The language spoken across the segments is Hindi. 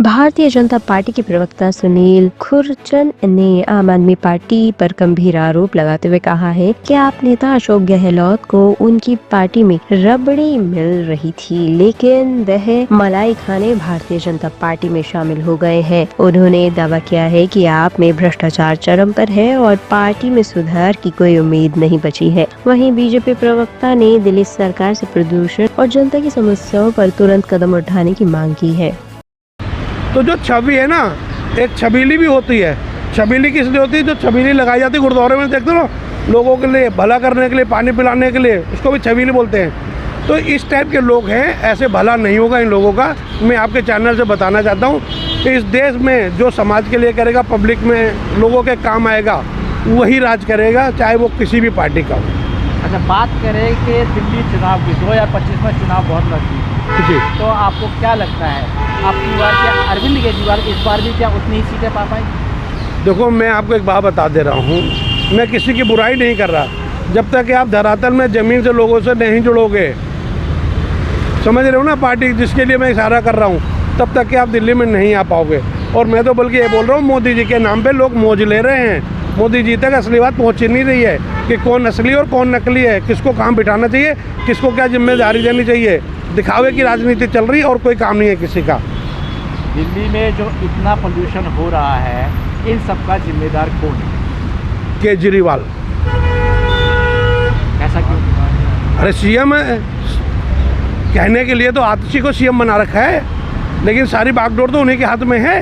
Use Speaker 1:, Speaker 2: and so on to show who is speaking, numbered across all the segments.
Speaker 1: भारतीय जनता पार्टी के प्रवक्ता सुनील खुरचन ने आम आदमी पार्टी पर गंभीर आरोप लगाते हुए कहा है कि आप नेता अशोक गहलोत को उनकी पार्टी में रबड़ी मिल रही थी, लेकिन वह मलाई खाने भारतीय जनता पार्टी में शामिल हो गए हैं। उन्होंने दावा किया है कि आप में भ्रष्टाचार चरम पर है और पार्टी में सुधार की कोई उम्मीद नहीं बची है। वहीं बीजेपी प्रवक्ता ने दिल्ली सरकार से प्रदूषण और जनता की समस्याओं पर तुरंत कदम उठाने की मांग की है।
Speaker 2: तो जो छवि है ना, एक छबीली भी होती है। छबीली किस लिए होती है? जो छबीली लगाई जाती है गुरुद्वारे में, देखते हो लोगों के लिए, भला करने के लिए, पानी पिलाने के लिए, उसको भी छबीली बोलते हैं। तो इस टाइप के लोग हैं, ऐसे भला नहीं होगा इन लोगों का। मैं आपके चैनल से बताना चाहता हूँ कि इस देश में जो समाज के लिए करेगा, पब्लिक में लोगों के काम आएगा, वही राज करेगा, चाहे वो किसी भी पार्टी का हो।
Speaker 3: अच्छा, बात करें कि दिल्ली चुनाव की 2025 में चुनाव बहुत नजदीक
Speaker 2: जी,
Speaker 3: तो आपको क्या लगता है, आपकी बार क्या अरविंद केजरीवाल इस बार भी क्या उतनी ही सीटें पा पाएंगे?
Speaker 2: देखो मैं आपको एक बात बता दे रहा हूँ, मैं किसी की बुराई नहीं कर रहा। जब तक कि आप धरातल में ज़मीन से लोगों से नहीं जुड़ोगे, समझ रहे हो ना, पार्टी जिसके लिए मैं इशारा कर रहा हूँ, तब तक कि आप दिल्ली में नहीं आ पाओगे। और मैं तो बल्कि ये बोल रहा हूँ, मोदी जी के नाम पे लोग मौज ले रहे हैं। मोदी जी तक असली बात पहुँच नहीं रही है कि कौन असली और कौन नकली है, किसको काम बिठाना चाहिए, किसको क्या जिम्मेदारी देनी चाहिए। दिखावे की राजनीति चल रही है और कोई काम नहीं है किसी का।
Speaker 3: दिल्ली में जो इतना पोल्यूशन हो रहा है, इन सब का जिम्मेदार कौन है?
Speaker 2: केजरीवाल।
Speaker 3: ऐसा क्यों?
Speaker 2: अरे सीएम है, कहने के लिए तो आतिशी को सीएम बना रखा है, लेकिन सारी बागडोर तो उन्हीं के हाथ में है।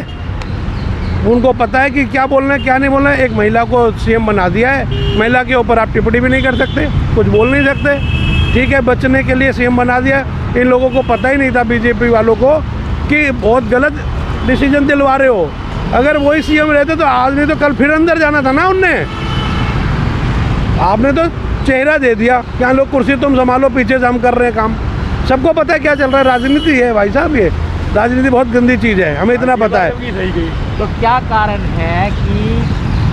Speaker 2: उनको पता है कि क्या बोलना है क्या नहीं बोलना है। एक महिला को सीएम बना दिया है, महिला के ऊपर आप टिप्पणी भी नहीं कर सकते, कुछ बोल नहीं सकते। ठीक है, बचने के लिए सीएम बना दिया। इन लोगों को पता ही नहीं था, बीजेपी वालों को, कि बहुत गलत डिसीजन दिलवा रहे हो। अगर वही सीएम रहते तो आज नहीं तो कल फिर अंदर जाना था ना उनने। आपने तो चेहरा दे दिया कि हाँ लोग कुर्सी तुम संभालो, पीछे से हम कर रहे हैं काम। सबको पता है क्या चल रहा है, राजनीति है भाई साहब। ये राजनीति बहुत गंदी चीज़ है, हमें इतना पता है।
Speaker 3: तो क्या कारण है कि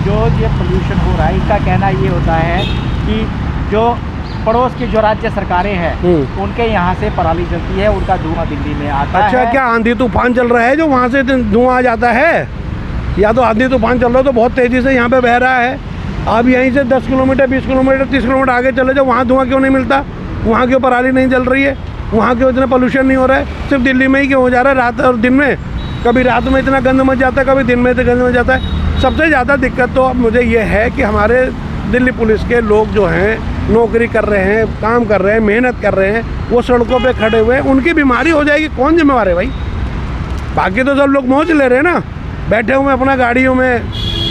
Speaker 3: जो ये पोल्यूशन हो रहा है, इसका कहना ये होता है कि जो पड़ोस की जो राज्य सरकारें हैं, उनके यहाँ से पराली जलती है, उनका धुआं दिल्ली में आता है।
Speaker 2: अच्छा, क्या आंधी तूफान चल रहा है जो वहाँ से धुआं आ जाता है? या तो आंधी तूफान चल रहा है तो बहुत तेज़ी से यहाँ पे बह रहा है। आप यहीं से 10 किलोमीटर, 20 किलोमीटर, 30 किलोमीटर आगे चले जाओ, वहाँ धुआं क्यों नहीं मिलता? वहाँ क्यों पराली नहीं जल रही है? वहाँ क्यों इतना पोल्यूशन नहीं हो रहा है? सिर्फ दिल्ली में ही क्यों हो जा रहा है? रात और दिन में, कभी रात में इतना गंद मच जाता है, कभी दिन में इतना गंद मच जाता है। सबसे ज़्यादा दिक्कत तो अब मुझे ये है कि हमारे दिल्ली पुलिस के लोग जो हैं, नौकरी कर रहे हैं, काम कर रहे हैं, मेहनत कर रहे हैं, वो सड़कों पे खड़े हुए हैं, उनकी बीमारी हो जाएगी, कौन जिम्मेवार है भाई? बाकी तो सब लोग मौज ले रहे हैं ना, बैठे हुए अपना गाड़ियों में,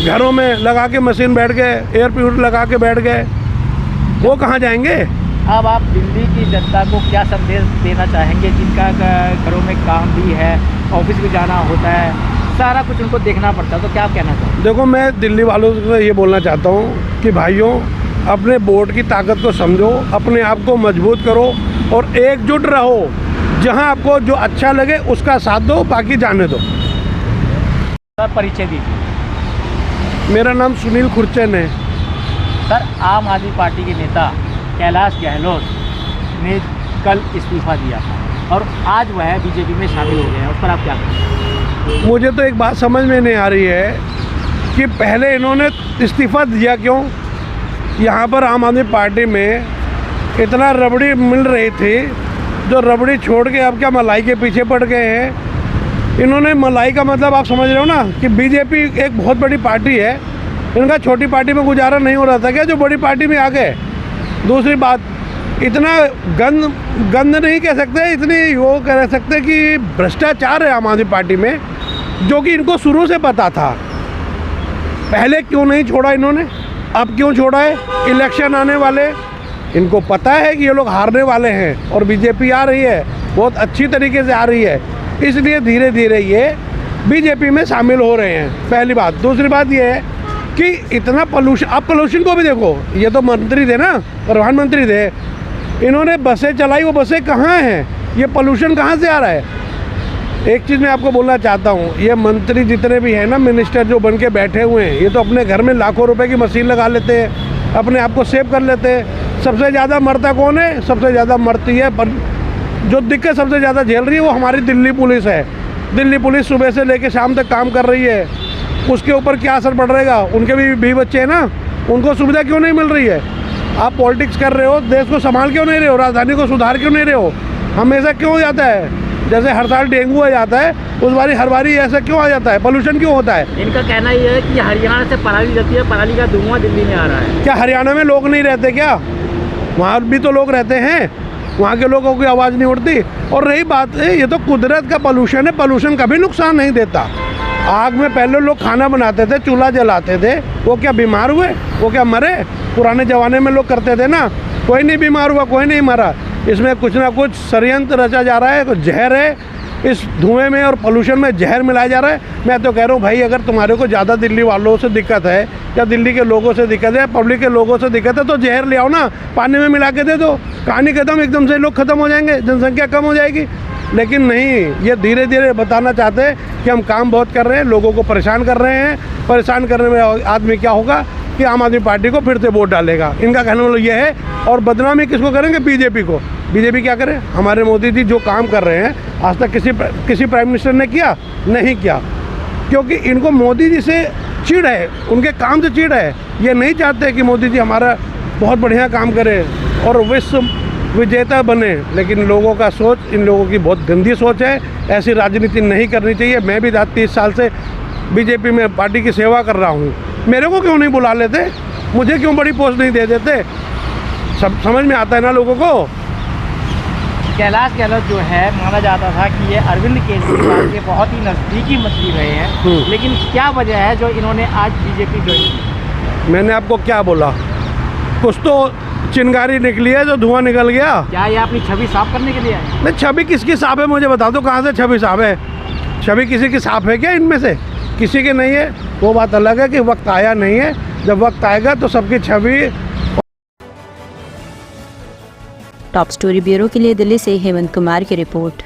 Speaker 2: घरों में लगा के मशीन बैठ गए, एयर प्यूरिफायर लगा के बैठ गए, वो कहाँ जाएंगे?
Speaker 3: अब आप दिल्ली की जनता को क्या संदेश देना चाहेंगे, जिनका घरों में काम भी है, ऑफिस भी जाना होता है, सारा कुछ उनको देखना पड़ता है, तो क्या आप कहना चाहेंगे?
Speaker 2: देखो, मैं दिल्ली वालों से ये बोलना चाहता हूँ कि भाइयों, अपने वोट की ताकत को समझो, अपने आप को मजबूत करो और एकजुट रहो। जहाँ आपको जो अच्छा लगे उसका साथ दो, बाकी जाने दो।
Speaker 3: सर, परिचय दीजिए।
Speaker 2: मेरा नाम सुनील खुरचन है।
Speaker 3: सर, आम आदमी पार्टी के नेता कैलाश गहलोत ने कल इस्तीफा दिया था और आज वह बीजेपी में शामिल हो गए हैं, उस पर आप क्या कहेंगे?
Speaker 2: मुझे तो एक बात समझ में नहीं आ रही है कि पहले इन्होंने इस्तीफा दिया क्यों? यहाँ पर आम आदमी पार्टी में इतना रबड़ी मिल रही थी, जो रबड़ी छोड़ के अब क्या मलाई के पीछे पड़ गए हैं। इन्होंने मलाई का मतलब आप समझ रहे हो ना, कि बीजेपी एक बहुत बड़ी पार्टी है, इनका छोटी पार्टी में गुजारा नहीं हो रहा था क्या, जो बड़ी पार्टी में आ गए? दूसरी बात, इतना गंद नहीं कह सकते, इतनी वो कह सकते कि भ्रष्टाचार है आम आदमी पार्टी में, जो कि इनको शुरू से पता था। पहले क्यों नहीं छोड़ा इन्होंने, अब क्यों छोड़ा है? इलेक्शन आने वाले, इनको पता है कि ये लोग हारने वाले हैं और बीजेपी आ रही है, बहुत अच्छी तरीके से आ रही है, इसलिए धीरे धीरे ये बीजेपी में शामिल हो रहे हैं। पहली बात। दूसरी बात ये है कि इतना पोल्यूशन, अब पोल्यूशन को भी देखो, ये तो मंत्री थे ना, प्रधानमंत्री थे, इन्होंने बसें चलाई, वो बसें कहाँ हैं? ये पोल्यूशन कहाँ से आ रहा है? एक चीज़ मैं आपको बोलना चाहता हूँ, ये मंत्री जितने भी हैं ना, मिनिस्टर जो बन के बैठे हुए हैं, ये तो अपने घर में लाखों रुपए की मशीन लगा लेते हैं, अपने आप को सेव कर लेते हैं। सबसे ज़्यादा मरता कौन है? सबसे ज़्यादा मरती है, पर जो दिक्कत सबसे ज़्यादा झेल रही है वो हमारी दिल्ली पुलिस है। दिल्ली पुलिस सुबह से लेकर शाम तक काम कर रही है, उसके ऊपर क्या असर पड़ रहेगा? उनके भी बच्चे हैं ना, उनको सुविधा क्यों नहीं मिल रही है? आप पॉलिटिक्स कर रहे हो, देश को संभाल क्यों नहीं रहे हो? राजधानी को सुधार क्यों नहीं रहे हो? हमेशा क्यों हो जाता है? जैसे हर साल डेंगू आ जाता है, उस बारी हर बारी ऐसा क्यों आ जाता है? पोल्यूशन क्यों होता है?
Speaker 3: इनका कहना ये है कि हरियाणा से पराली जाती है, पराली का धुआं दिल्ली में आ रहा है।
Speaker 2: क्या हरियाणा में लोग नहीं रहते क्या? वहाँ भी तो लोग रहते हैं, वहाँ के लोगों की आवाज़ नहीं उठती। और रही बात है, ये तो कुदरत का पोल्यूशन है, पोल्यूशन कभी नुकसान नहीं देता। आग में पहले लोग खाना बनाते थे, चूल्हा जलाते थे, वो क्या बीमार हुए? वो क्या मरे? पुराने ज़माने में लोग करते थे ना, कोई नहीं बीमार हुआ, कोई नहीं मरा। इसमें कुछ ना कुछ षड्यंत्र रचा जा रहा है, कुछ जहर है इस धुएं में और पोल्यूशन में, जहर मिलाया जा रहा है। मैं तो कह रहा हूँ भाई, अगर तुम्हारे को ज़्यादा दिल्ली वालों से दिक्कत है या दिल्ली के लोगों से दिक्कत है, पब्लिक के लोगों से दिक्कत है, तो जहर ले आओ ना, पानी में मिला के दे दो, कहानी खत्म। एकदम से लोग खत्म हो जाएंगे, जनसंख्या कम हो जाएगी। लेकिन नहीं, ये धीरे धीरे बताना चाहते हैं कि हम काम बहुत कर रहे हैं, लोगों को परेशान कर रहे हैं। परेशान करने में आदमी क्या होगा कि आम आदमी पार्टी को फिर से वोट डालेगा। इनका कहने वाला ये है। और बदनामी किसको करेंगे? बीजेपी को। बीजेपी क्या करे? हमारे मोदी जी जो काम कर रहे हैं, आज तक किसी प्राइम मिनिस्टर ने किया? नहीं किया, क्योंकि इनको मोदी जी से चिढ़ है, उनके काम से चिढ़ है। ये नहीं चाहते कि मोदी जी हमारा बहुत बढ़िया काम करे और विश्व विजेता बने। लेकिन लोगों का सोच, इन लोगों की बहुत गंदी सोच है। ऐसी राजनीति नहीं करनी चाहिए। मैं भी 30 साल से बीजेपी में पार्टी की सेवा कर रहा हूँ। मेरे को क्यों नहीं बुला लेते? मुझे क्यों बड़ी पोस्ट नहीं दे देते? सब समझ में आता है ना लोगों को।
Speaker 3: कैलाश गहलोत जो है, माना जाता था कि ये अरविंद केजरीवाल के बहुत ही नज़दीकी मंत्री रहे हैं, लेकिन क्या वजह है जो इन्होंने आज बीजेपी ज्वाइन की?
Speaker 2: मैंने आपको क्या बोला? कुछ तो चिंगारी निकली है जो धुआं निकल गया।
Speaker 3: क्या ये अपनी छवि साफ करने के लिए है?
Speaker 2: नहीं, छवि किसकी साफ है मुझे बता दो। कहाँ से छवि साफ है? छवि किसी की साफ है क्या? इनमें से किसी की नहीं है। वो बात अलग है कि वक्त आया नहीं है। जब वक्त आएगा तो सबकी छवि।
Speaker 1: टॉप स्टोरी ब्यूरो के लिए दिल्ली से हेमंत कुमार की रिपोर्ट।